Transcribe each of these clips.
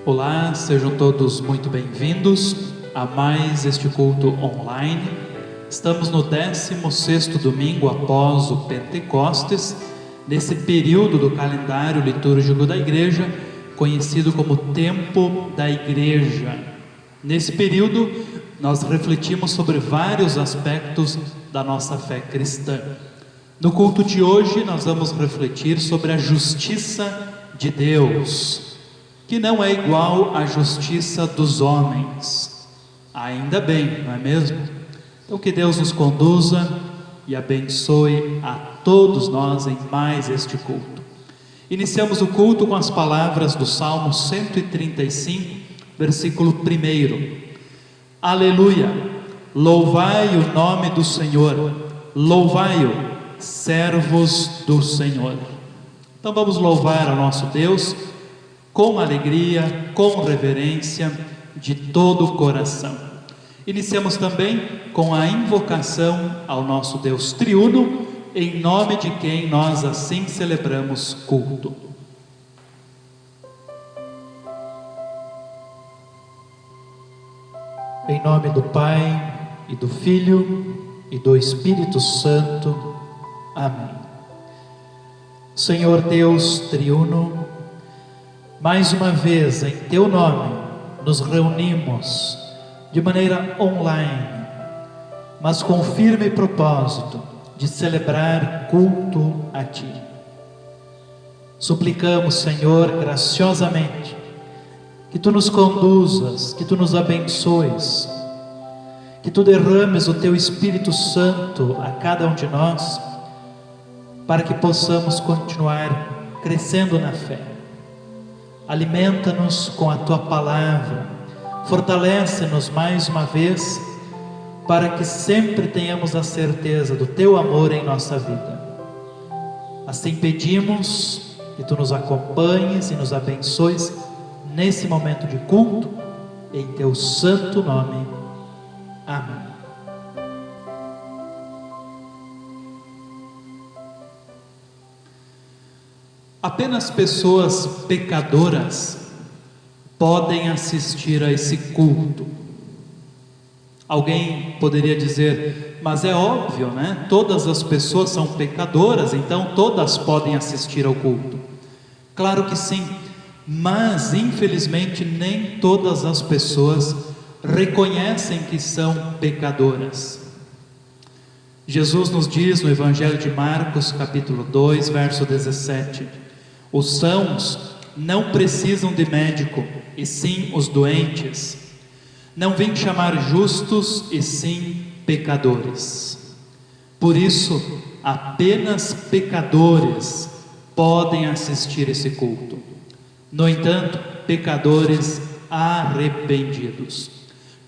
Olá, sejam todos muito bem-vindos a mais este culto online. Estamos no 16º domingo após o Pentecostes, nesse período do calendário litúrgico da Igreja, conhecido como Tempo da Igreja. Nesse período, nós refletimos sobre vários aspectos da nossa fé cristã. No culto de hoje, nós vamos refletir sobre a justiça de Deus, que não é igual à justiça dos homens. Ainda bem, não é mesmo? Então que Deus nos conduza e abençoe a todos nós em mais este culto. Iniciamos o culto com as palavras do Salmo 135, versículo 1. Aleluia! Louvai o nome do Senhor, louvai-o, servos do Senhor. Então vamos louvar ao nosso Deus com alegria, com reverência, de todo o coração. Iniciamos também com a invocação ao nosso Deus triuno, em nome de quem nós assim celebramos culto. Em nome do Pai, e do Filho, e do Espírito Santo. Amém. Senhor Deus triuno, mais uma vez, em Teu nome, nos reunimos de maneira online, mas com o firme propósito de celebrar culto a Ti. Suplicamos, Senhor, graciosamente, que Tu nos conduzas, que Tu nos abençoes, que Tu derrames o Teu Espírito Santo a cada um de nós, para que possamos continuar crescendo na fé. Alimenta-nos com a Tua palavra, fortalece-nos mais uma vez, para que sempre tenhamos a certeza do Teu amor em nossa vida. Assim pedimos que Tu nos acompanhes e nos abençoes nesse momento de culto, em Teu santo nome. Amém. Apenas pessoas pecadoras podem assistir a esse culto. Alguém poderia dizer, mas é óbvio, né? Todas as pessoas são pecadoras, então todas podem assistir ao culto. Claro que sim, mas infelizmente nem todas as pessoas reconhecem que são pecadoras. Jesus nos diz no Evangelho de Marcos, capítulo 2, verso 17: os sãos não precisam de médico, e sim os doentes. Não vim chamar justos, e sim pecadores. Por isso, apenas pecadores podem assistir esse culto. No entanto, pecadores arrependidos.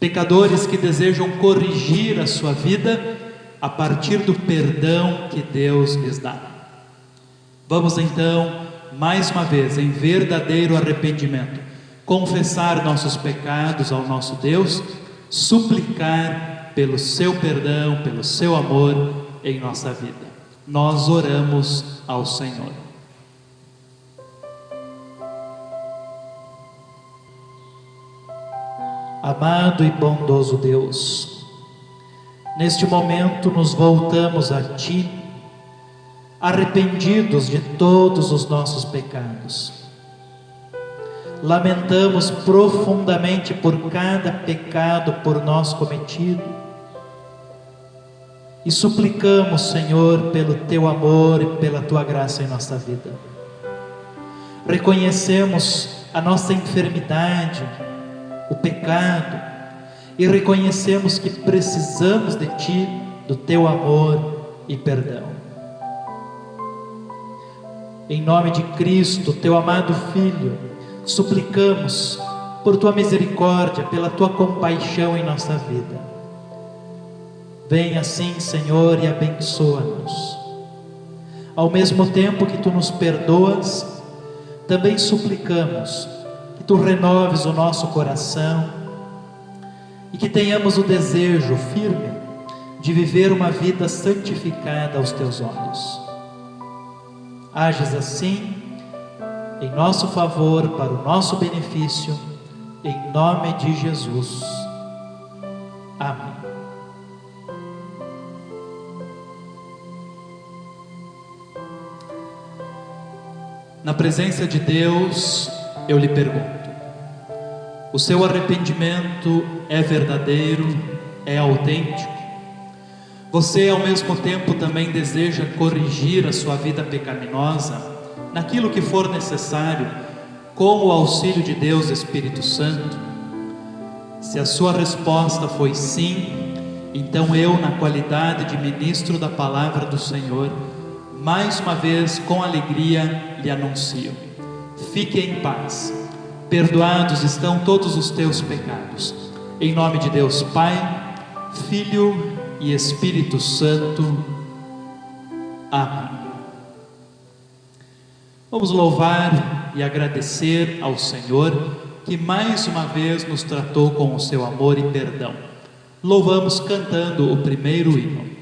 Pecadores que desejam corrigir a sua vida a partir do perdão que Deus lhes dá. Vamos então, mais uma vez, em verdadeiro arrependimento, confessar nossos pecados ao nosso Deus, suplicar pelo seu perdão, pelo seu amor em nossa vida. Nós oramos ao Senhor. Amado e bondoso Deus, neste momento nos voltamos a Ti, arrependidos de todos os nossos pecados. Lamentamos profundamente por cada pecado por nós cometido e suplicamos, Senhor, pelo Teu amor e pela Tua graça em nossa vida. Reconhecemos a nossa enfermidade, o pecado, e reconhecemos que precisamos de Ti, do Teu amor e perdão. Em nome de Cristo, Teu amado Filho, suplicamos por Tua misericórdia, pela Tua compaixão em nossa vida. Vem assim, Senhor, e abençoa-nos. Ao mesmo tempo que Tu nos perdoas, também suplicamos que Tu renoves o nosso coração e que tenhamos o desejo firme de viver uma vida santificada aos Teus olhos. Ages assim em nosso favor, para o nosso benefício, em nome de Jesus. Amém. Na presença de Deus, eu lhe pergunto: o seu arrependimento é verdadeiro, é autêntico? Você ao mesmo tempo também deseja corrigir a sua vida pecaminosa naquilo que for necessário, com o auxílio de Deus Espírito Santo? Se a sua resposta foi sim, então eu, na qualidade de ministro da palavra do Senhor, mais uma vez com alegria lhe anuncio: fique em paz, perdoados estão todos os teus pecados. Em nome de Deus Pai, Filho e Espírito Santo. Amém. Vamos louvar e agradecer ao Senhor, que mais uma vez nos tratou com o seu amor e perdão. Louvamos cantando o primeiro hino.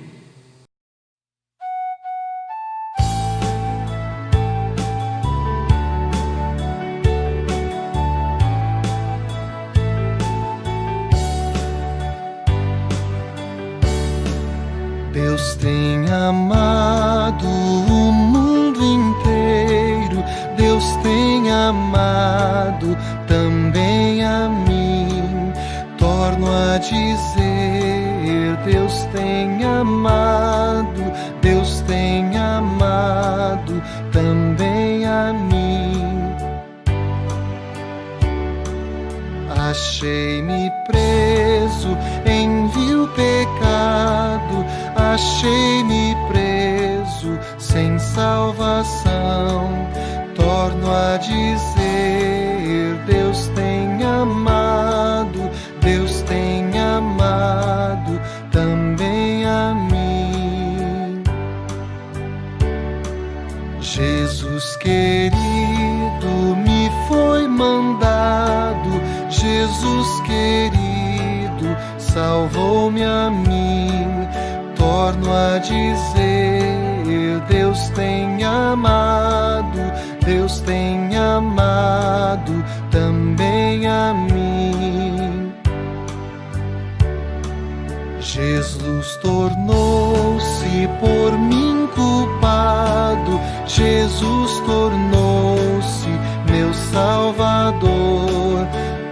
Deus tem amado o mundo inteiro, Deus tem amado também a mim. Torno a dizer, Deus tem amado também a mim. Achei-me preso em vil pecado, achei-me preso sem salvação. Torno a dizer, Deus tem amado também a mim. Jesus querido me foi mandado, Jesus querido salvou-me a mim. Torno a dizer, Deus tem amado também a mim. Jesus tornou-se por mim culpado, Jesus tornou-se meu Salvador.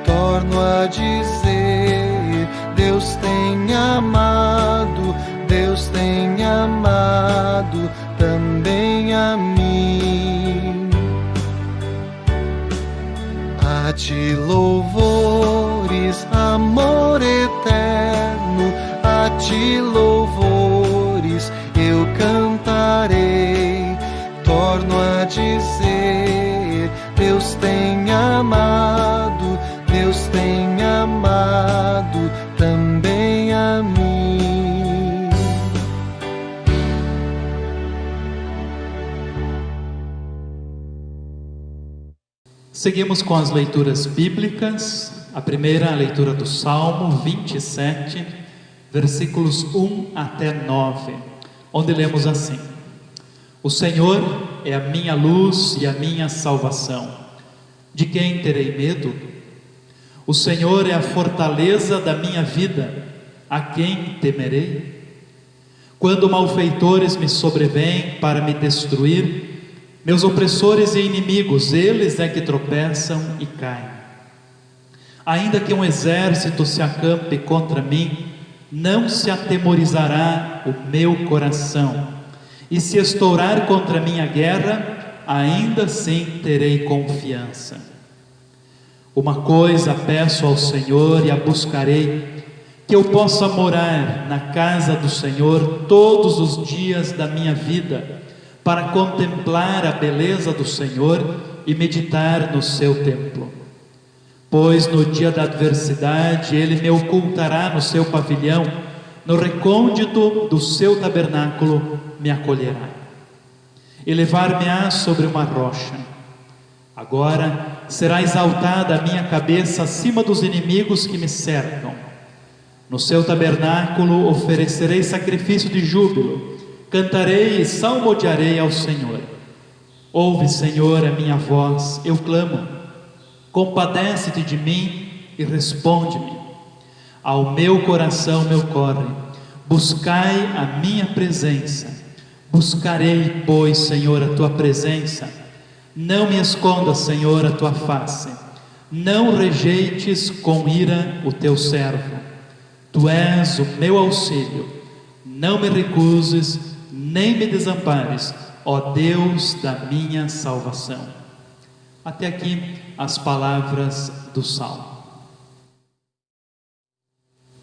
Torno a dizer, Deus tem amado também a mim. A ti louvores, amor eterno, a ti louvores eu cantarei. Torno a dizer, Deus tem amado também a mim. Seguimos com as leituras bíblicas. A primeira, a leitura do Salmo 27, versículos 1 até 9, onde lemos assim: O Senhor é a minha luz e a minha salvação. De quem terei medo? O Senhor é a fortaleza da minha vida. A quem temerei? Quando malfeitores me sobrevêm para me destruir, meus opressores e inimigos, eles é que tropeçam e caem. Ainda que um exército se acampe contra mim, não se atemorizará o meu coração. E se estourar contra mim a guerra, ainda assim terei confiança. Uma coisa peço ao Senhor e a buscarei, que eu possa morar na casa do Senhor todos os dias da minha vida, para contemplar a beleza do Senhor e meditar no seu templo. Pois no dia da adversidade Ele me ocultará no seu pavilhão, no recôndito do seu tabernáculo me acolherá. Elevar-me-á sobre uma rocha. Agora será exaltada a minha cabeça acima dos inimigos que me cercam. No seu tabernáculo oferecerei sacrifício de júbilo, cantarei e salmodiarei ao Senhor. Ouve, Senhor, a minha voz, eu clamo. Compadece-te de mim e responde-me. Ao meu coração me ocorre, buscai a minha presença. Buscarei, pois, Senhor, a tua presença. Não me escondas, Senhor, a tua face. Não rejeites com ira o teu servo. Tu és o meu auxílio. Não me recuses, nem me desampares, ó Deus da minha salvação. Até aqui as palavras do Salmo.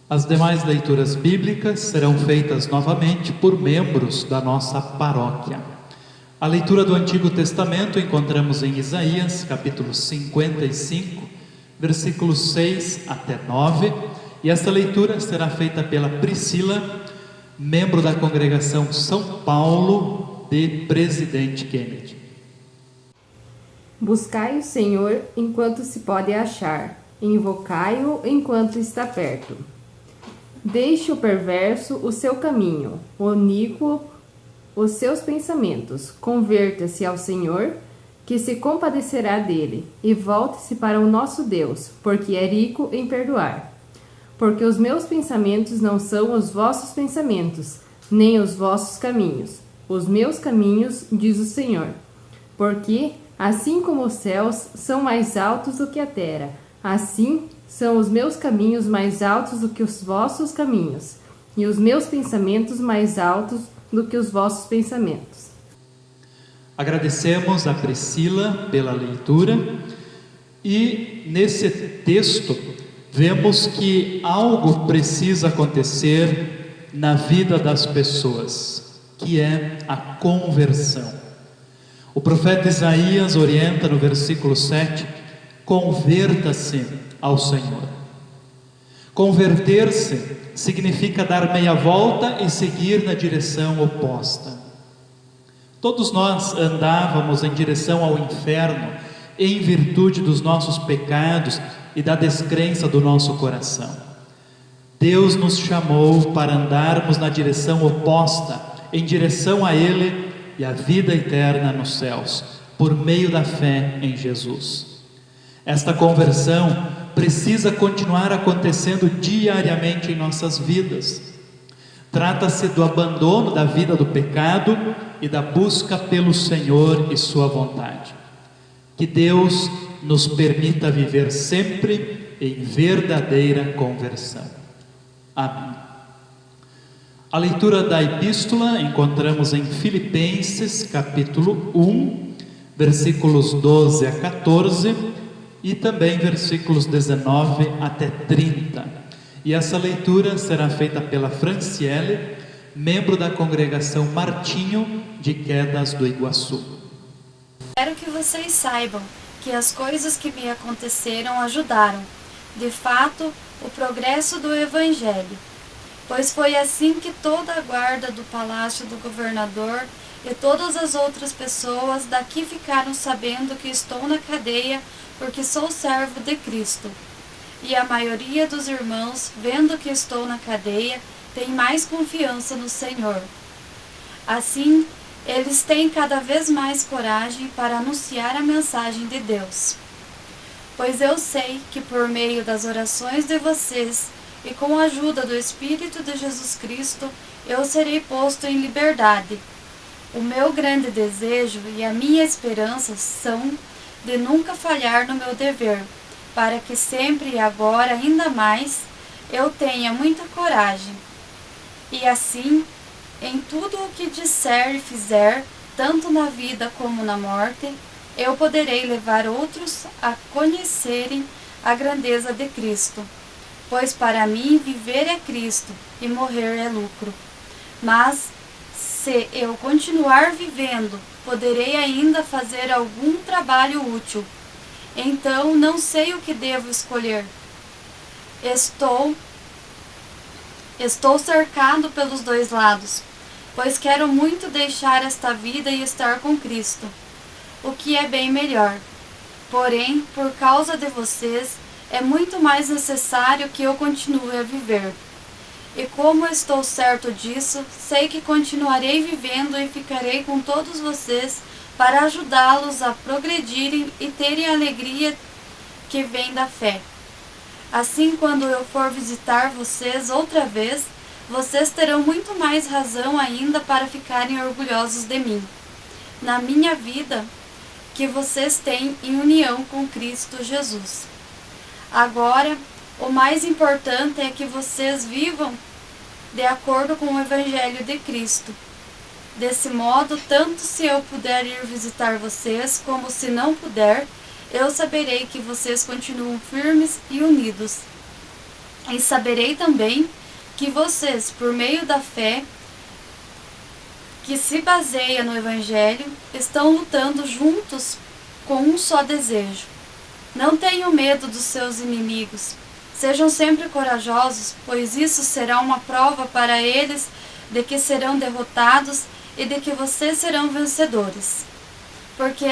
As demais leituras bíblicas serão feitas novamente por membros da nossa paróquia. A leitura do Antigo Testamento encontramos em Isaías, capítulo 55, versículos 6 até 9, e esta leitura será feita pela Priscila, membro da congregação São Paulo de Presidente Kennedy. Buscai o Senhor enquanto se pode achar, invocai-o enquanto está perto. Deixe o perverso o seu caminho, o iníquo os seus pensamentos. Converta-se ao Senhor, que se compadecerá dele, e volte-se para o nosso Deus, porque é rico em perdoar. Porque os meus pensamentos não são os vossos pensamentos, nem os vossos caminhos. Os meus caminhos, diz o Senhor. Porque, assim como os céus são mais altos do que a terra, assim são os meus caminhos mais altos do que os vossos caminhos, e os meus pensamentos mais altos do que os vossos pensamentos. Agradecemos a Priscila pela leitura, e nesse texto vemos que algo precisa acontecer na vida das pessoas, que é a conversão. O profeta Isaías orienta no versículo 7: converta-se ao Senhor. Converter-se significa dar meia volta e seguir na direção oposta. Todos nós andávamos em direção ao inferno em virtude dos nossos pecados e da descrença do nosso coração. Deus nos chamou para andarmos na direção oposta, em direção a Ele e a vida eterna nos céus, por meio da fé em Jesus. Esta conversão precisa continuar acontecendo diariamente em nossas vidas. Trata-se do abandono da vida do pecado e da busca pelo Senhor e sua vontade. Que Deus nos permita viver sempre em verdadeira conversão. Amém. A leitura da epístola encontramos em Filipenses, capítulo 1, versículos 12 a 14, e também versículos 19 até 30. E essa leitura será feita pela Franciele, membro da congregação Martinho de Quedas do Iguaçu. Quero que vocês saibam que as coisas que me aconteceram ajudaram, de fato, o progresso do Evangelho. Pois foi assim que toda a guarda do palácio do governador e todas as outras pessoas daqui ficaram sabendo que estou na cadeia porque sou servo de Cristo. E a maioria dos irmãos, vendo que estou na cadeia, tem mais confiança no Senhor. Assim, eles têm cada vez mais coragem para anunciar a mensagem de Deus. Pois eu sei que por meio das orações de vocês e com a ajuda do Espírito de Jesus Cristo, eu serei posto em liberdade. O meu grande desejo e a minha esperança são de nunca falhar no meu dever, para que sempre e agora ainda mais eu tenha muita coragem. E assim, em tudo o que disser e fizer, tanto na vida como na morte, eu poderei levar outros a conhecerem a grandeza de Cristo. Pois para mim viver é Cristo e morrer é lucro. Mas, se eu continuar vivendo, poderei ainda fazer algum trabalho útil. Então, não sei o que devo escolher. Estou cercado pelos dois lados, pois quero muito deixar esta vida e estar com Cristo, o que é bem melhor. Porém, por causa de vocês, é muito mais necessário que eu continue a viver. E como estou certo disso, sei que continuarei vivendo e ficarei com todos vocês para ajudá-los a progredirem e terem a alegria que vem da fé. Assim, quando eu for visitar vocês outra vez, vocês terão muito mais razão ainda para ficarem orgulhosos de mim, na minha vida que vocês têm em união com Cristo Jesus. Agora, o mais importante é que vocês vivam de acordo com o Evangelho de Cristo. Desse modo, tanto se eu puder ir visitar vocês, como se não puder, eu saberei que vocês continuam firmes e unidos. E saberei também que vocês, por meio da fé que se baseia no Evangelho, estão lutando juntos com um só desejo. Não tenham medo dos seus inimigos. Sejam sempre corajosos, pois isso será uma prova para eles de que serão derrotados e de que vocês serão vencedores. Porque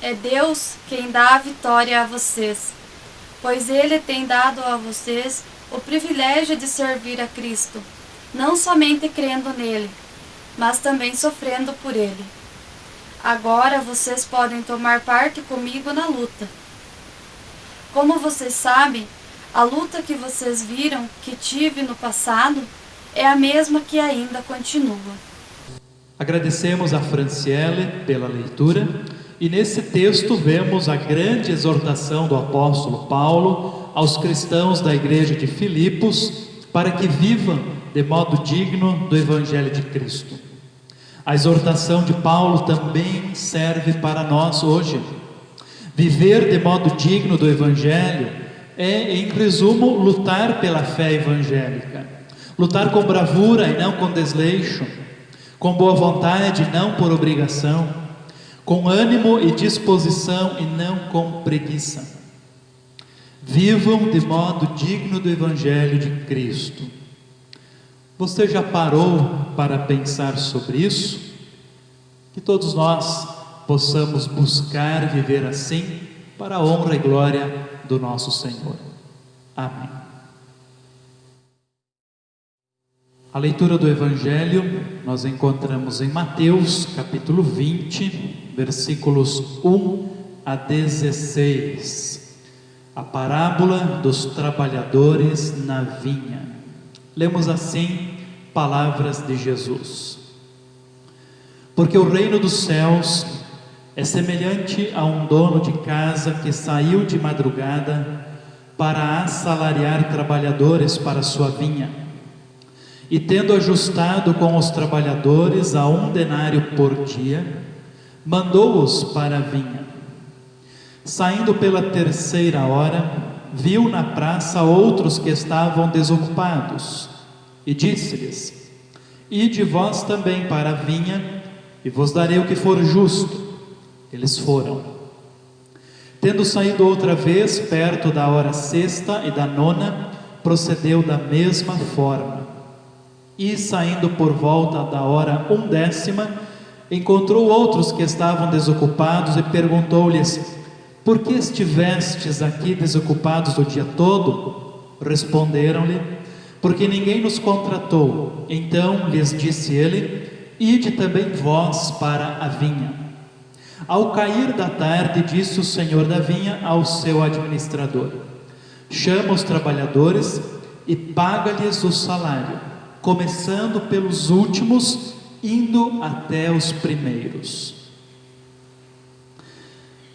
é Deus quem dá a vitória a vocês, pois Ele tem dado a vocês o privilégio de servir a Cristo, não somente crendo nele, mas também sofrendo por ele. Agora vocês podem tomar parte comigo na luta. Como vocês sabem, a luta que vocês viram que tive no passado é a mesma que ainda continua. Agradecemos a Franciele pela leitura e nesse texto vemos a grande exortação do apóstolo Paulo aos cristãos da igreja de Filipos para que vivam de modo digno do Evangelho de Cristo. A exortação de Paulo também serve para nós hoje. Viver de modo digno do Evangelho é, em resumo, lutar pela fé evangélica. Lutar com bravura e não com desleixo, com boa vontade e não por obrigação, com ânimo e disposição e não com preguiça. Vivam de modo digno do Evangelho de Cristo. Você já parou para pensar sobre isso? Que todos nós possamos buscar viver assim para a honra e glória do nosso Senhor. Amém. A leitura do Evangelho nós encontramos em Mateus capítulo 20, versículos 1 a 16. A parábola dos trabalhadores na vinha. Lemos assim palavras de Jesus. Porque o reino dos céus é semelhante a um dono de casa que saiu de madrugada para assalariar trabalhadores para sua vinha. E tendo ajustado com os trabalhadores a 1 denário por dia, mandou-os para a vinha. Saindo pela 3ª hora, viu na praça outros que estavam desocupados, e disse-lhes: Ide vós também para a vinha, e vos darei o que for justo. Eles foram. Tendo saído outra vez, perto da hora 6ª e da 9ª, procedeu da mesma forma. E saindo por volta da hora undécima, encontrou outros que estavam desocupados e perguntou-lhes: Por que estivestes aqui desocupados o dia todo? Responderam-lhe: Porque ninguém nos contratou. Então lhes disse ele: Ide também vós para a vinha. Ao cair da tarde, disse o senhor da vinha ao seu administrador: Chama os trabalhadores e paga-lhes o salário, começando pelos últimos, indo até os primeiros.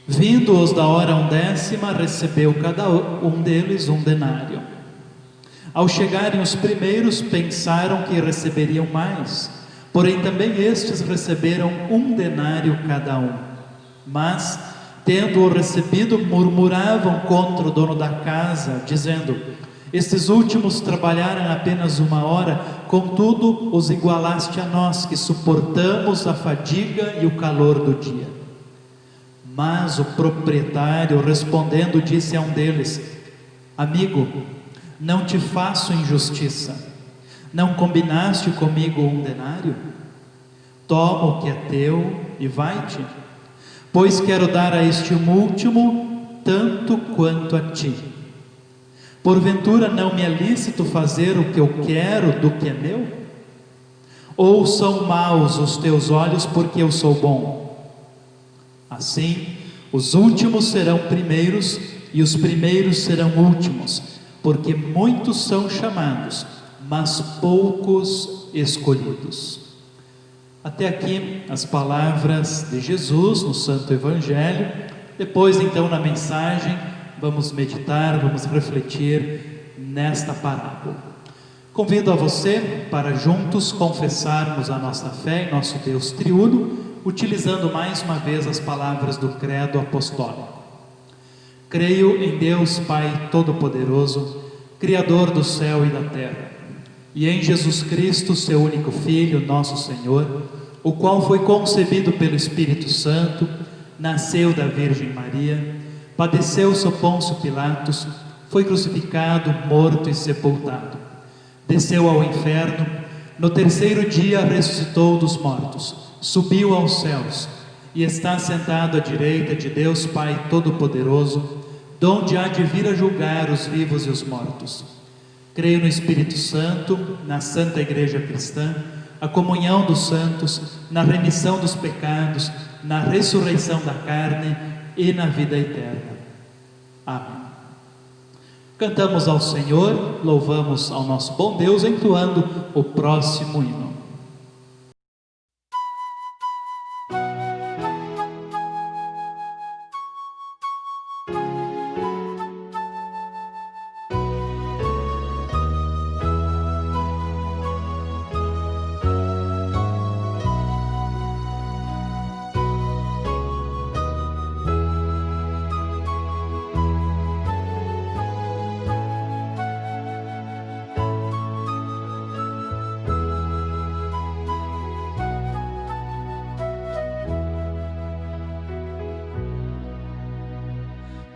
Vindo-os da hora undécima, recebeu cada um deles 1 denário. Ao chegarem os primeiros, pensaram que receberiam mais, porém também estes receberam 1 denário cada um. Mas, tendo-o recebido, murmuravam contra o dono da casa, dizendo: Estes últimos trabalharam apenas 1 hora, contudo os igualaste a nós, que suportamos a fadiga e o calor do dia. Mas o proprietário, respondendo, disse a um deles: Amigo, não te faço injustiça. Não combinaste comigo 1 denário? Toma o que é teu e vai-te, pois quero dar a este último tanto quanto a ti. Porventura não me é lícito fazer o que eu quero do que é meu? Ou são maus os teus olhos porque eu sou bom? Assim, os últimos serão primeiros e os primeiros serão últimos, porque muitos são chamados, mas poucos escolhidos. Até aqui as palavras de Jesus no Santo Evangelho. Depois, então, na mensagem, vamos meditar, vamos refletir nesta parábola. Convido a você para juntos confessarmos a nossa fé em nosso Deus triuno, utilizando mais uma vez as palavras do Credo Apostólico. Creio em Deus Pai Todo-Poderoso, Criador do céu e da terra, e em Jesus Cristo, seu único Filho, nosso Senhor, o qual foi concebido pelo Espírito Santo, nasceu da Virgem Maria, padeceu sob Pôncio Pilatos, foi crucificado, morto e sepultado. Desceu ao inferno, no terceiro dia ressuscitou dos mortos, subiu aos céus e está sentado à direita de Deus Pai Todo-Poderoso, donde há de vir a julgar os vivos e os mortos. Creio no Espírito Santo, na Santa Igreja Cristã, a comunhão dos santos, na remissão dos pecados, na ressurreição da carne e na vida eterna. Amém. Cantamos ao Senhor, louvamos ao nosso bom Deus, entoando o próximo hino.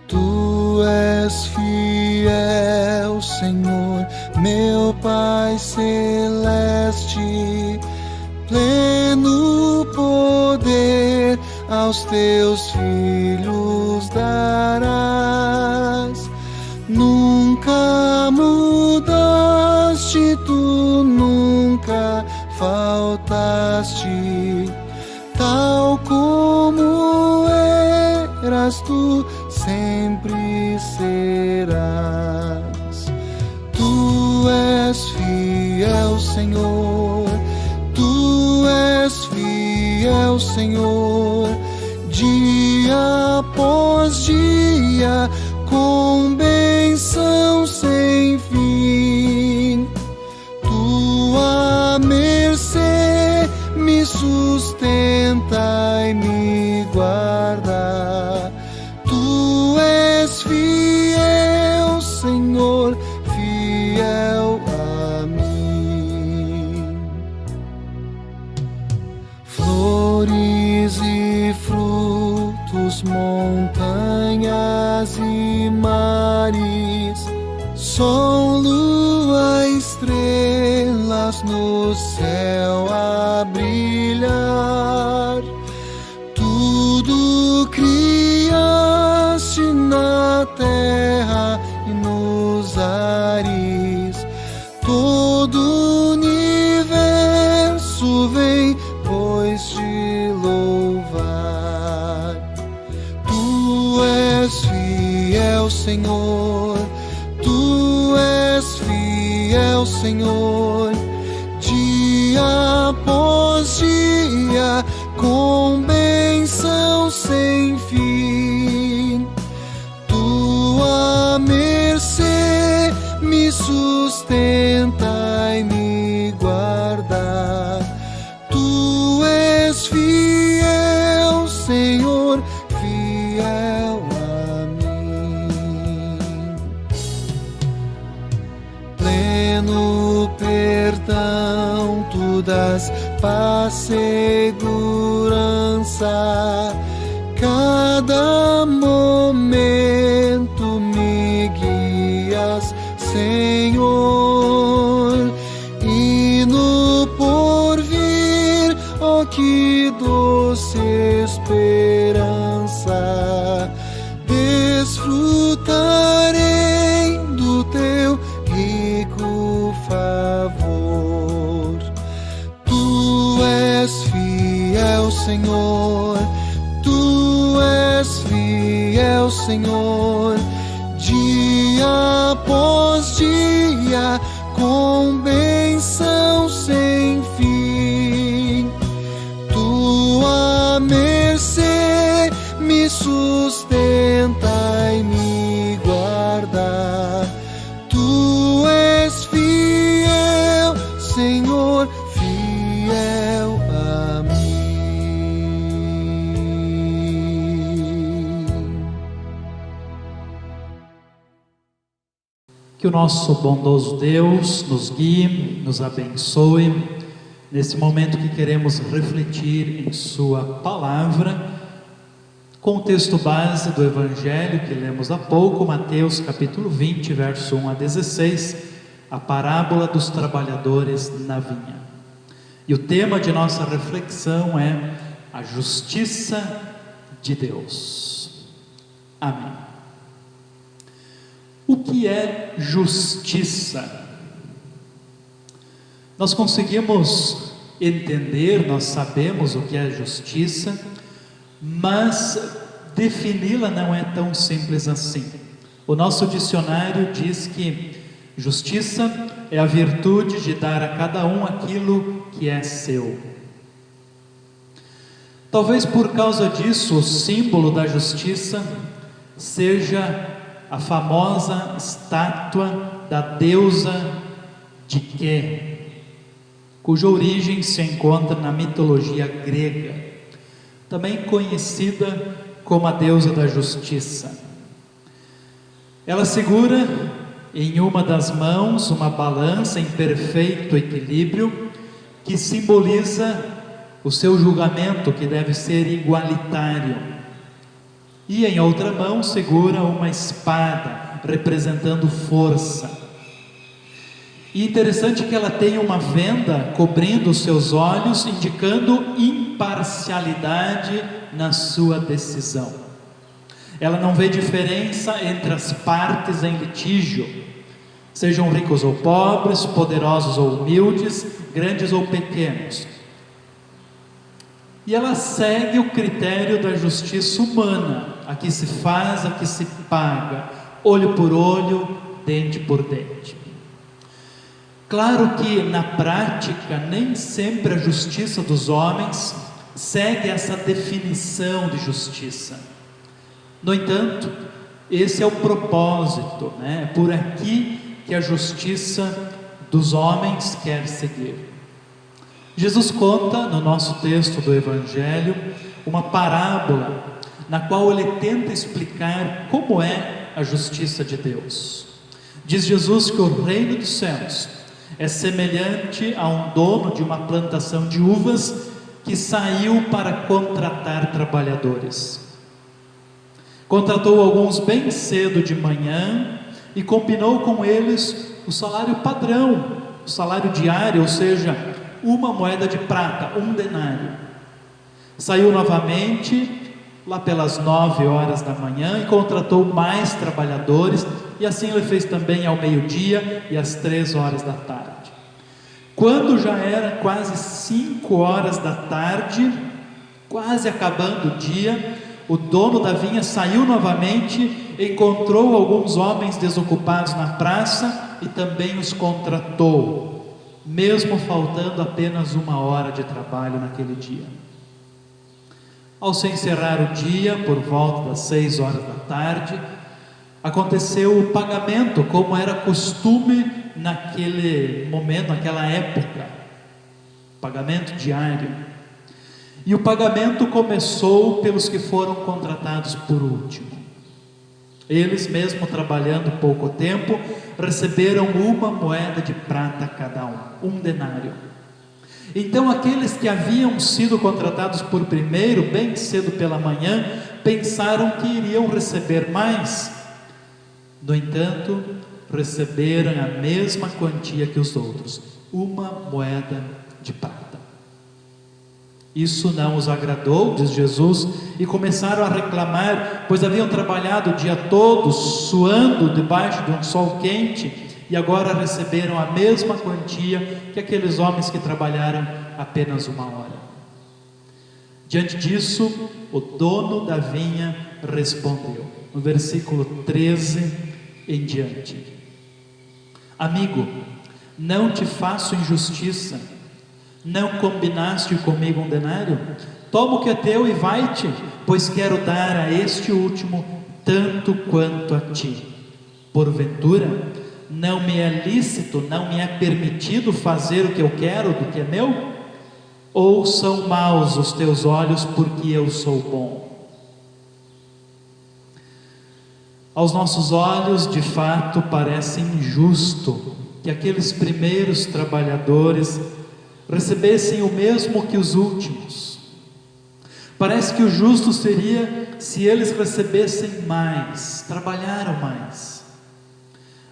Tu és fiel, Senhor, meu Pai celeste, pleno poder aos teus filhos darás. Nunca mudaste, tu nunca faltaste, tal como eras tu sempre serás. Tu és fiel, Senhor, tu és fiel, Senhor, dia após dia, com bênção sem fim. Tua mercê me sustenta e me guarda. Tu és fiel, Senhor, fiel a mim. Flores e frutos, montanhas e mares, sol, lua, estrelas no céu a brilhar. Tudo criaste na terra e nos ares, todo o universo vem, pois te louvar. Tu és fiel, Senhor, tu és fiel, Senhor, dia após dia, com bênção sem fim. Tua mercê me sustenta e me guarda. Tu és fiel, Senhor, fiel a mim. Pleno perdão tu dás, paz, segurança. Cada momento me guias, Senhor, e no porvir, oh que doce esperança, desfrutarei do teu rico favor. Tu és fiel, Senhor, tu meu Senhor, dia após dia, com bênção sem fim. Tua mercê me sustenta e me guarda. Tu és fiel, Senhor, fiel a mim. Que o nosso bondoso Deus nos guie, nos abençoe, nesse momento que queremos refletir em Sua Palavra, com o texto base do Evangelho que lemos há pouco, Mateus capítulo 20, verso 1 a 16, a parábola dos trabalhadores na vinha. E o tema de nossa reflexão é a justiça de Deus. Amém. O que é justiça? Nós conseguimos entender, nós sabemos o que é justiça, mas defini-la não é tão simples assim. O nosso dicionário diz que justiça é a virtude de dar a cada um aquilo que é seu. Talvez por causa disso o símbolo da justiça seja a famosa estátua da deusa Diké, cuja origem se encontra na mitologia grega, também conhecida como a deusa da justiça. Ela segura em uma das mãos uma balança em perfeito equilíbrio, que simboliza o seu julgamento, que deve ser igualitário. E em outra mão segura uma espada, representando força. E interessante que ela tem uma venda cobrindo os seus olhos, indicando imparcialidade na sua decisão. Ela não vê diferença entre as partes em litígio, sejam ricos ou pobres, poderosos ou humildes, grandes ou pequenos. E ela segue o critério da justiça humana, a que se faz, a que se paga, olho por olho, dente por dente. Claro que na prática nem sempre a justiça dos homens segue essa definição de justiça. No entanto, esse é o propósito, né? É por aqui que a justiça dos homens quer seguir. Jesus conta no nosso texto do Evangelho uma parábola na qual ele tenta explicar como é a justiça de Deus. Diz Jesus que o reino dos céus é semelhante a um dono de uma plantação de uvas que saiu para contratar trabalhadores. Contratou alguns bem cedo de manhã e combinou com eles o salário padrão, o salário diário, ou seja, uma moeda de prata, um denário. Saiu novamente lá pelas 9 horas da manhã e contratou mais trabalhadores, e assim ele fez também ao meio-dia e às 3 horas da tarde. Quando já era quase 5 horas da tarde, quase acabando o dia, o dono da vinha saiu novamente, encontrou alguns homens desocupados na praça e também os contratou, mesmo faltando apenas 1 hora de trabalho naquele dia. Ao se encerrar o dia, por volta das 6 horas da tarde, aconteceu o pagamento, como era costume naquele momento, naquela época, pagamento diário. E o pagamento começou pelos que foram contratados por último. Eles, mesmo trabalhando pouco tempo, receberam 1 moeda de prata cada um denário. Então aqueles que haviam sido contratados por primeiro, bem cedo pela manhã, pensaram que iriam receber mais. No entanto, receberam a mesma quantia que os outros, 1 moeda de prata. Isso não os agradou, diz Jesus, e começaram a reclamar, pois haviam trabalhado o dia todo, suando debaixo de um sol quente, e agora receberam a mesma quantia que aqueles homens que trabalharam apenas 1 hora. Diante disso, o dono da vinha respondeu. No versículo 13 em diante: amigo, não te faço injustiça? Não combinaste comigo um denário? Toma o que é teu e vai-te, pois quero dar a este último tanto quanto a ti. Porventura, não me é lícito, não me é permitido fazer o que eu quero do que é meu? Ou são maus os teus olhos porque eu sou bom? Aos nossos olhos, de fato, parece injusto que aqueles primeiros trabalhadores recebessem o mesmo que os últimos. Parece que o justo seria se eles recebessem mais, trabalharam mais.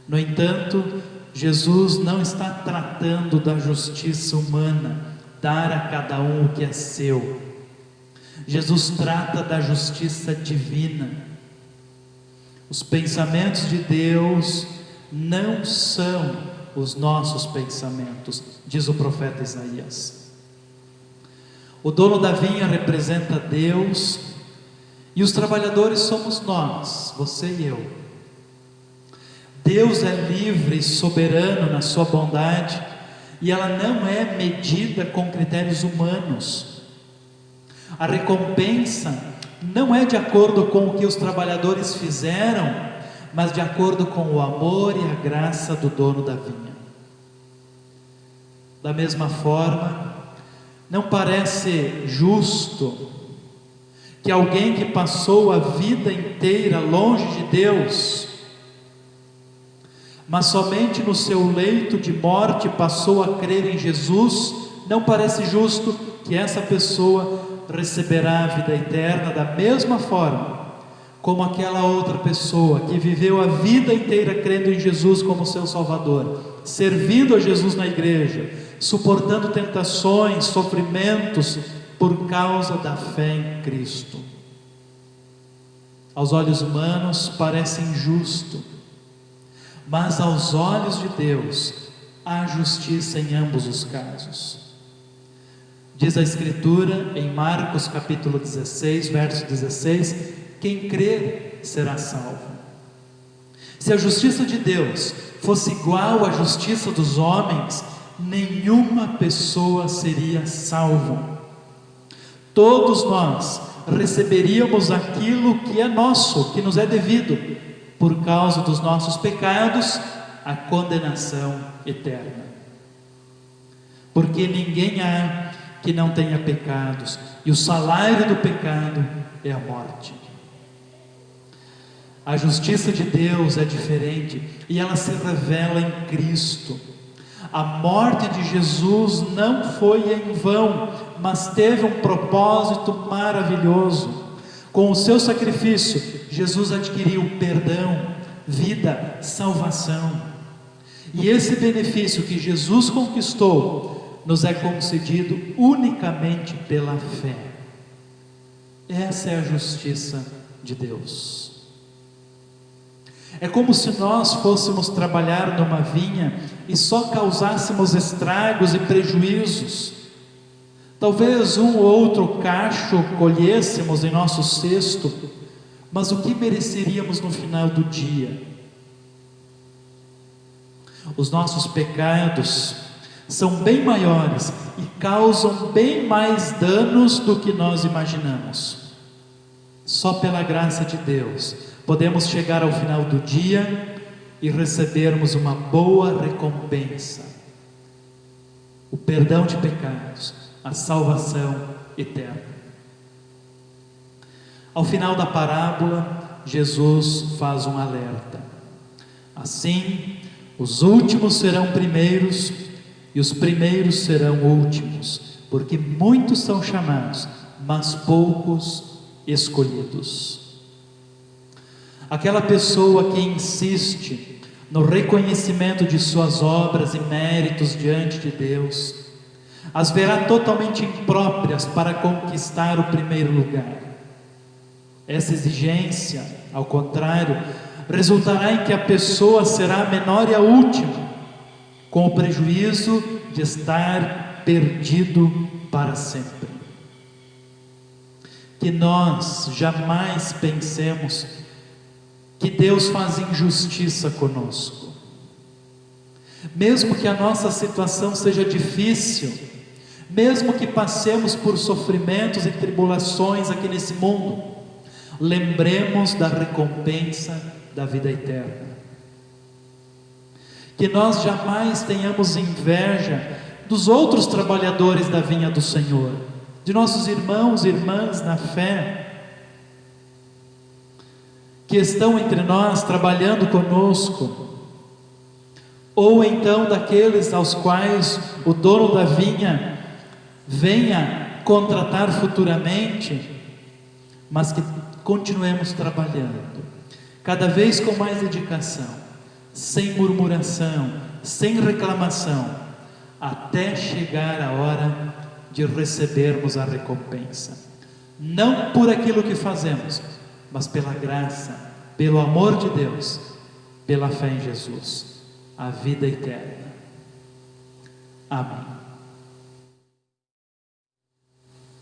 No entanto, Jesus não está tratando da justiça humana, dar a cada um o que é seu. Jesus trata da justiça divina. Os pensamentos de Deus não são os nossos pensamentos, diz o profeta Isaías. O dono da vinha representa Deus e os trabalhadores somos nós, você e eu. Deus é livre e soberano na sua bondade e ela não é medida com critérios humanos. A recompensa não é de acordo com o que os trabalhadores fizeram, mas de acordo com o amor e a graça do dono da vinha. Da mesma forma, não parece justo que alguém que passou a vida inteira longe de Deus, mas somente no seu leito de morte passou a crer em Jesus, não parece justo que essa pessoa receberá a vida eterna da mesma forma como aquela outra pessoa que viveu a vida inteira crendo em Jesus como seu Salvador, servindo a Jesus na igreja, suportando tentações, sofrimentos por causa da fé em Cristo. Aos olhos humanos parece injusto, mas aos olhos de Deus há justiça em ambos os casos. Diz a Escritura em Marcos capítulo 16, verso 16: quem crer será salvo. Se a justiça de Deus fosse igual à justiça dos homens, nenhuma pessoa seria salva. Todos nós receberíamos aquilo que é nosso, que nos é devido, por causa dos nossos pecados, a condenação eterna. Porque ninguém há que não tenha pecados, e o salário do pecado é a morte. A justiça de Deus é diferente e ela se revela em Cristo. A morte de Jesus não foi em vão, mas teve um propósito maravilhoso. Com o seu sacrifício, Jesus adquiriu perdão, vida, salvação. E esse benefício que Jesus conquistou nos é concedido unicamente pela fé. Essa é a justiça de Deus. É como se nós fôssemos trabalhar numa vinha e só causássemos estragos e prejuízos. Talvez um ou outro cacho colhêssemos em nosso cesto, mas o que mereceríamos no final do dia? Os nossos pecados são bem maiores e causam bem mais danos do que nós imaginamos. Só pela graça de Deus podemos chegar ao final do dia e recebermos uma boa recompensa: o perdão de pecados, a salvação eterna. Ao final da parábola, Jesus faz um alerta: assim, os últimos serão primeiros e os primeiros serão últimos, porque muitos são chamados, mas poucos escolhidos. Aquela pessoa que insiste no reconhecimento de suas obras e méritos diante de Deus, as verá totalmente impróprias para conquistar o primeiro lugar. Essa exigência, ao contrário, resultará em que a pessoa será a menor e a última, com o prejuízo de estar perdido para sempre. que nós jamais pensemos que Deus faz injustiça conosco. Mesmo que a nossa situação seja difícil, mesmo que passemos por sofrimentos e tribulações aqui nesse mundo, lembremos da recompensa da vida eterna. Que nós jamais tenhamos inveja dos outros trabalhadores da vinha do Senhor, de nossos irmãos e irmãs na fé, que estão entre nós trabalhando conosco, ou então daqueles aos quais o dono da vinha venha contratar futuramente, mas que continuemos trabalhando, cada vez com mais dedicação, sem murmuração, sem reclamação, até chegar a hora de recebermos a recompensa, não por aquilo que fazemos, mas pela graça, pelo amor de Deus, pela fé em Jesus, a vida eterna. Amém.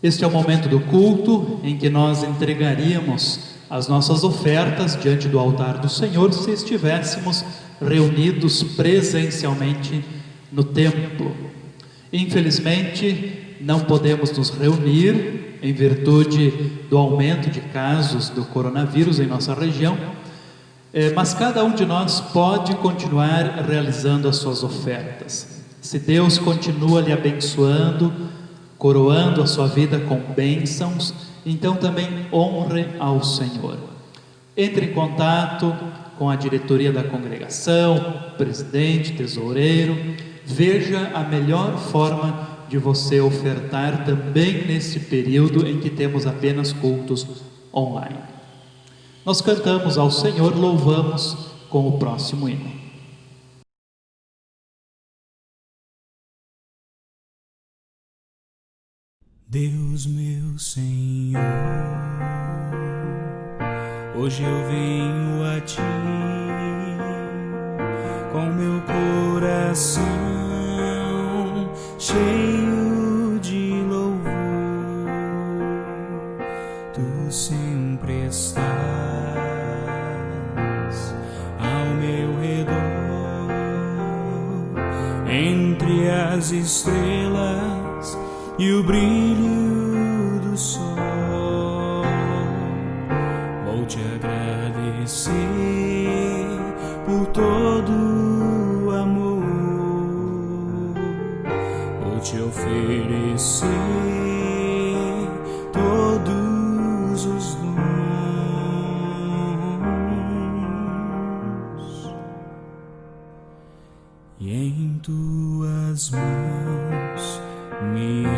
Este é o momento do culto em que nós entregaríamos as nossas ofertas diante do altar do Senhor, se estivéssemos reunidos presencialmente no templo. Infelizmente, não podemos nos reunir em virtude do aumento de casos do coronavírus em nossa região, mas cada um de nós pode continuar realizando as suas ofertas. Se Deus continua lhe abençoando, coroando a sua vida com bênçãos, então também honre ao Senhor. Entre em contato com a diretoria da congregação, presidente, tesoureiro, veja a melhor forma de você ofertar também nesse período em que temos apenas cultos online. Nós cantamos ao Senhor, louvamos com o próximo hino. Deus meu Senhor, hoje eu venho a Ti com meu coração cheio de louvor. Tu sempre estás ao meu redor, entre as estrelas e o brilho do sol. Vou te agradecer por todo o amor, vou te oferecer todos os dons, e em tuas mãos me entregar.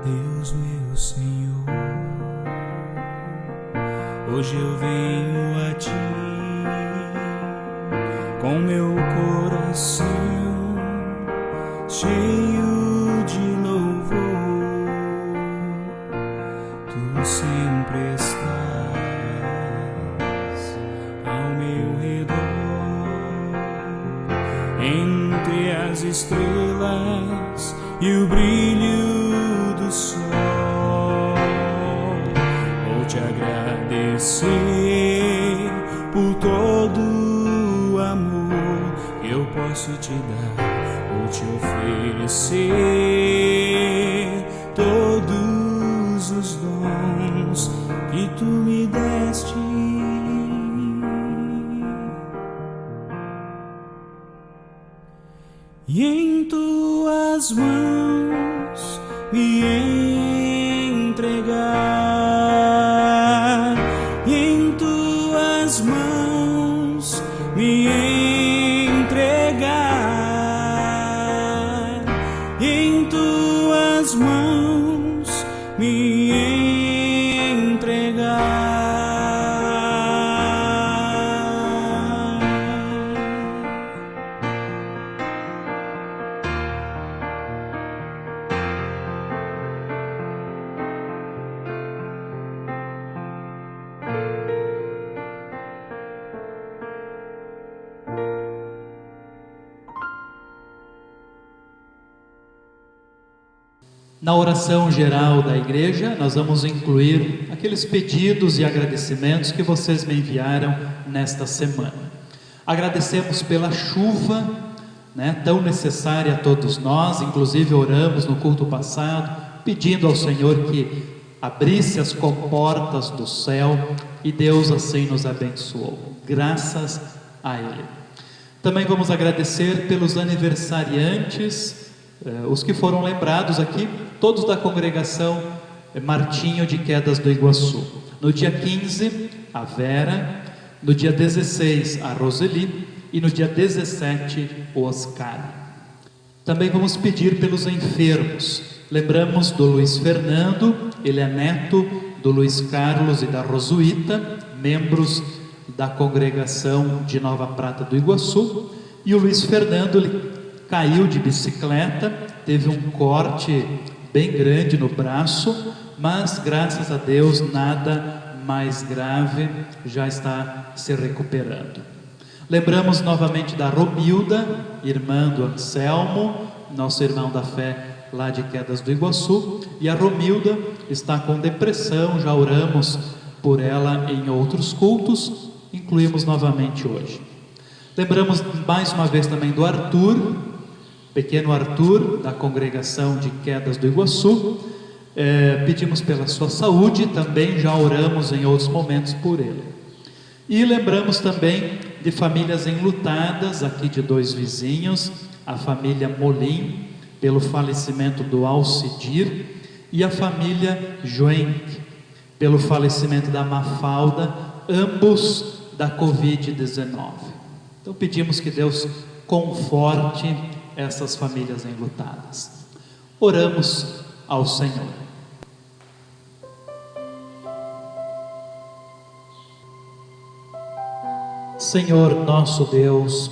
Deus meu Senhor, hoje eu venho a Ti com meu coração cheio de louvor. Tu sempre estás ao meu redor, entre as estrelas e o brilho do sol. Vou te agradecer por todo o amor que eu posso te dar. Vou te oferecer todos os dons que tu me deste, e em tuas mãos me entregar, e em tuas mãos me entregar, em tuas mãos me entregar. Na oração geral da igreja, nós vamos incluir aqueles pedidos e agradecimentos que vocês me enviaram nesta semana. Agradecemos pela chuva, tão necessária a todos nós, inclusive oramos no culto passado, pedindo ao Senhor que abrisse as comportas do céu, e Deus assim nos abençoou, graças a Ele. Também vamos agradecer pelos aniversariantes, os que foram lembrados aqui, todos da congregação Martinho de Quedas do Iguaçu. No dia 15, a Vera, no dia 16, a Roseli, e no dia 17, o Oscar. Também vamos pedir pelos enfermos. Lembramos do Luiz Fernando, ele é neto do Luiz Carlos e da Rosuíta, membros da congregação de Nova Prata do Iguaçu. E o Luiz Fernando, ele caiu de bicicleta, teve um corte bem grande no braço, mas graças a Deus nada mais grave, já está se recuperando. Lembramos novamente da Romilda, irmã do Anselmo, nosso irmão da fé lá de Quedas do Iguaçu, e a Romilda está com depressão, já oramos por ela em outros cultos, incluímos novamente hoje. Lembramos mais uma vez também do Arthur, pequeno Arthur, da congregação de Quedas do Iguaçu. Pedimos pela sua saúde, também já oramos em outros momentos por ele. E lembramos também de famílias enlutadas, aqui de dois vizinhos, a família Molim, pelo falecimento do Alcidir, e a família Joenck, pelo falecimento da Mafalda, ambos da Covid-19. Então pedimos que Deus conforte essas famílias enlutadas. Oramos ao Senhor. Senhor nosso Deus,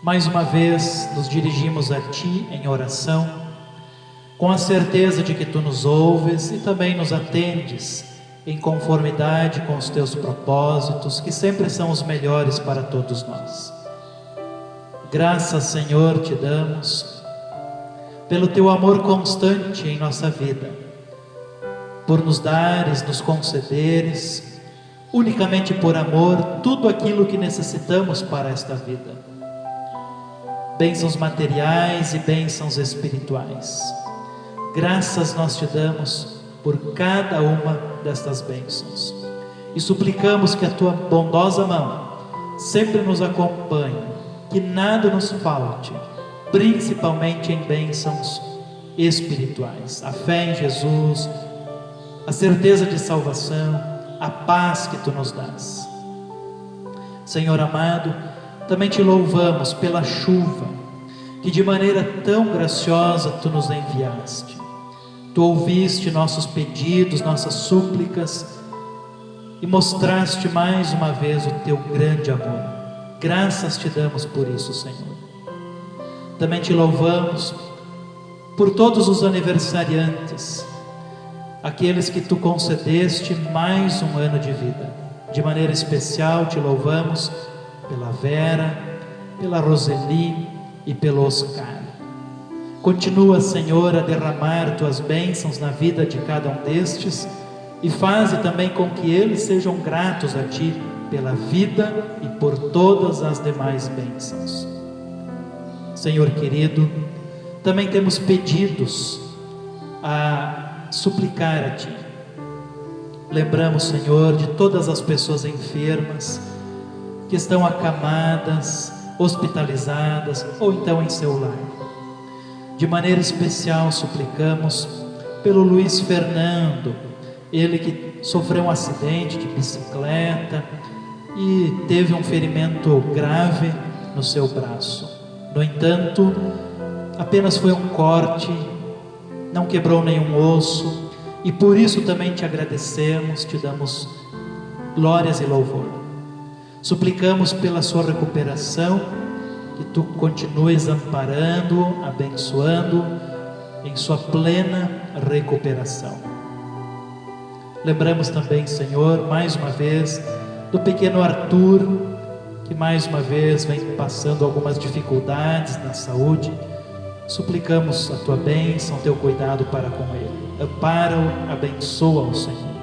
mais uma vez nos dirigimos a Ti em oração, com a certeza de que Tu nos ouves e também nos atendes em conformidade com os Teus propósitos, que sempre são os melhores para todos nós. Graças, Senhor, Te damos pelo Teu amor constante em nossa vida, por nos dares, nos concederes, unicamente por amor, tudo aquilo que necessitamos para esta vida. Bênçãos materiais e bênçãos espirituais. Graças nós Te damos por cada uma destas bênçãos. E suplicamos que a Tua bondosa mão sempre nos acompanhe, que nada nos falte, principalmente em bênçãos espirituais. A fé em Jesus, a certeza de salvação, a paz que Tu nos dás. Senhor amado, também Te louvamos pela chuva, que de maneira tão graciosa Tu nos enviaste. Tu ouviste nossos pedidos, nossas súplicas, e mostraste mais uma vez o Teu grande amor. Graças Te damos por isso, Senhor. Também Te louvamos por todos os aniversariantes, aqueles que Tu concedeste mais um ano de vida. De maneira especial Te louvamos pela Vera, pela Roseli e pelo Oscar. Continua, Senhor, a derramar Tuas bênçãos na vida de cada um destes, e faze também com que eles sejam gratos a Ti pela vida e por todas as demais bênçãos. Senhor querido, também temos pedidos a suplicar a Ti. Lembramos, Senhor, de todas as pessoas enfermas que estão acamadas, hospitalizadas ou então em seu lar. De maneira especial suplicamos pelo Luiz Fernando, ele que sofreu um acidente de bicicleta e teve um ferimento grave no seu braço. No entanto, apenas foi um corte, não quebrou nenhum osso, e por isso também Te agradecemos, Te damos glórias e louvor. Suplicamos pela sua recuperação, que Tu continues amparando, abençoando em sua plena recuperação. Lembramos também, Senhor, mais uma vez, do pequeno Arthur, que mais uma vez vem passando algumas dificuldades na saúde, Suplicamos a tua bênção, teu cuidado para com ele. Ampara-o, abençoa-o, Senhor.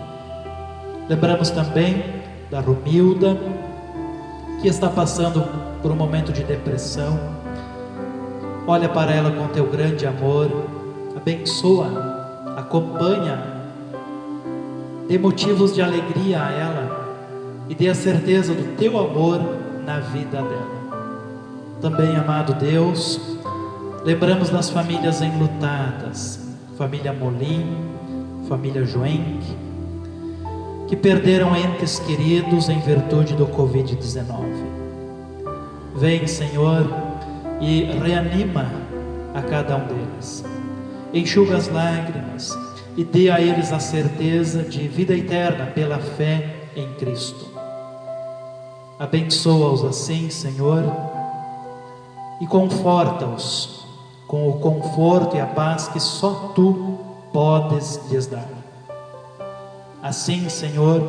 Lembramos também da Romilda, que está passando por um momento de depressão. Olha para ela com teu grande amor, abençoa, acompanha, dê motivos de alegria a ela e dê a certeza do teu amor na vida dela. Também, amado Deus, lembramos das famílias enlutadas, família Molim, família Joenck, que perderam entes queridos em virtude do Covid-19. Vem, Senhor, e reanima a cada um deles. Enxuga as lágrimas e dê a eles a certeza de vida eterna pela fé em Cristo. Abençoa-os assim, Senhor, e conforta-os com o conforto e a paz que só Tu podes lhes dar. Assim, Senhor,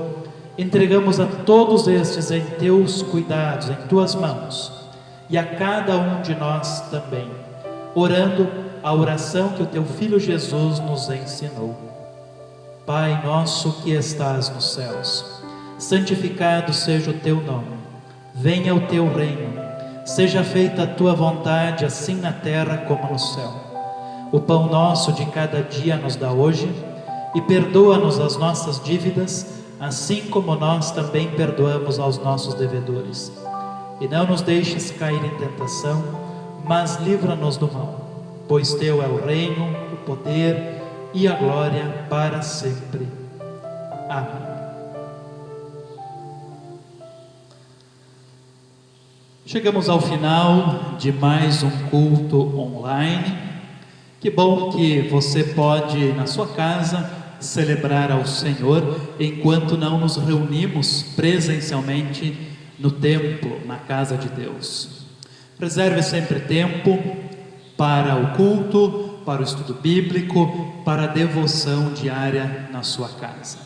entregamos a todos estes em Teus cuidados, em Tuas mãos, e a cada um de nós também, orando a oração que o Teu Filho Jesus nos ensinou. Pai nosso que estás nos céus, santificado seja o Teu nome, venha o Teu reino, seja feita a Tua vontade, assim na terra como no céu. O pão nosso de cada dia nos dá hoje, e perdoa-nos as nossas dívidas, assim como nós também perdoamos aos nossos devedores. E não nos deixes cair em tentação, mas livra-nos do mal, pois Teu é o reino, o poder e a glória para sempre. Amém. Chegamos ao final de mais um culto online. Que bom que você pode, na sua casa, celebrar ao Senhor, enquanto não nos reunimos presencialmente no templo, na casa de Deus. Reserve sempre tempo para o culto, para o estudo bíblico, para a devoção diária na sua casa.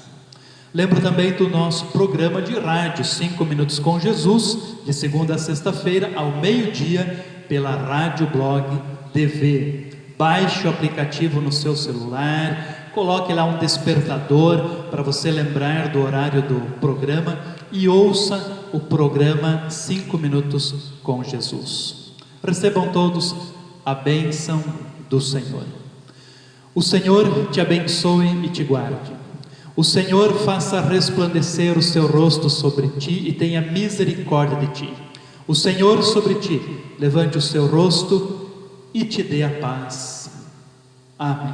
Lembro também do nosso programa de rádio 5 Minutos com Jesus, de segunda a sexta-feira, ao meio-dia, pela Rádio Blog TV. Baixe o aplicativo no seu celular, coloque lá um despertador para você lembrar do horário do programa e ouça o programa 5 Minutos com Jesus. Recebam todos a bênção do Senhor. O Senhor te abençoe e te guarde. O Senhor faça resplandecer o seu rosto sobre ti e tenha misericórdia de ti. O Senhor sobre ti levante o seu rosto e te dê a paz. Amém.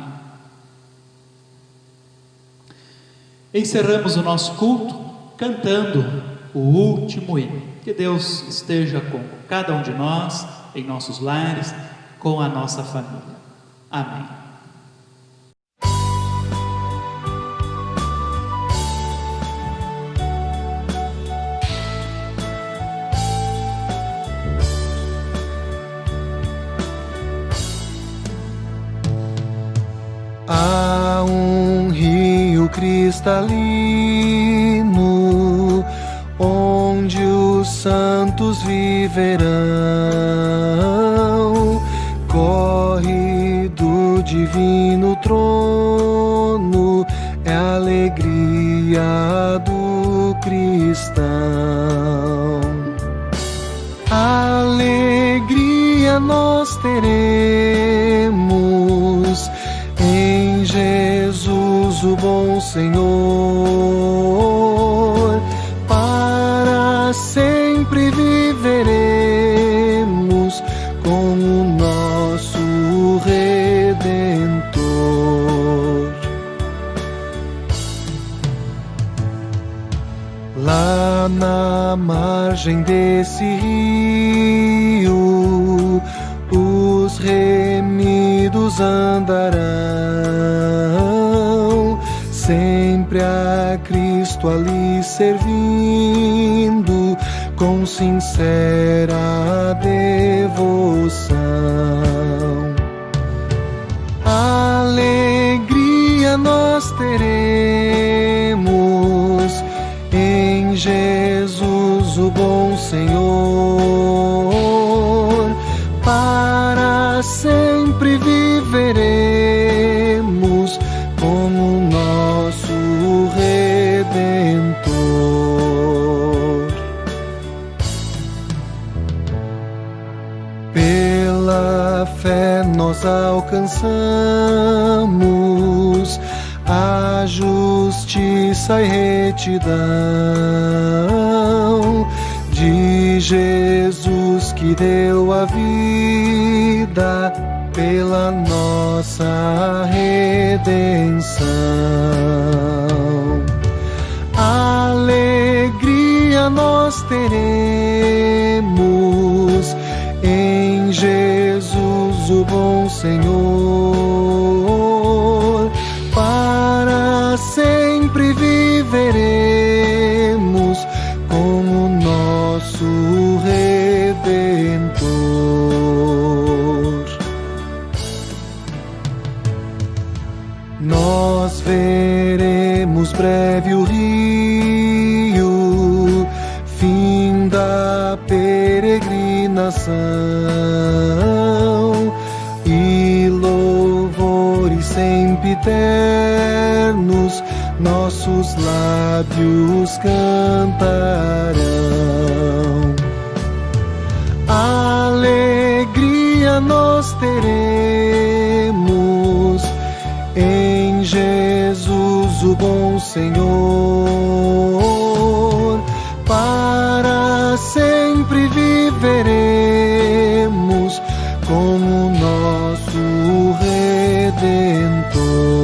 Encerramos o nosso culto cantando o último hino. Que Deus esteja com cada um de nós, em nossos lares, com a nossa família. Amém. Há um rio cristalino onde os santos viverão, corre do divino trono, é a alegria do cristão. Alegria nós teremos em Jesus, o bom Senhor, para sempre viveremos com o nosso Redentor. Lá na margem desse rio, os remidos andarão, sempre a Cristo ali servindo, com sincera devoção. Alegria nós teremos em Jesus, o bom Senhor, para sempre Pela fé nós alcançamos a justiça e retidão de Jesus que deu a vida pela nossa redenção. Alegria nós teremos em Jesus o bom Senhor, para sempre viveremos como nosso Redentor. Nós veremos breve o rio, fim da peregrinação, e louvores sempre eternos nossos lábios cantarão. Alegria nós teremos em Jesus o bom Senhor, para sempre viveremos como nosso Redentor.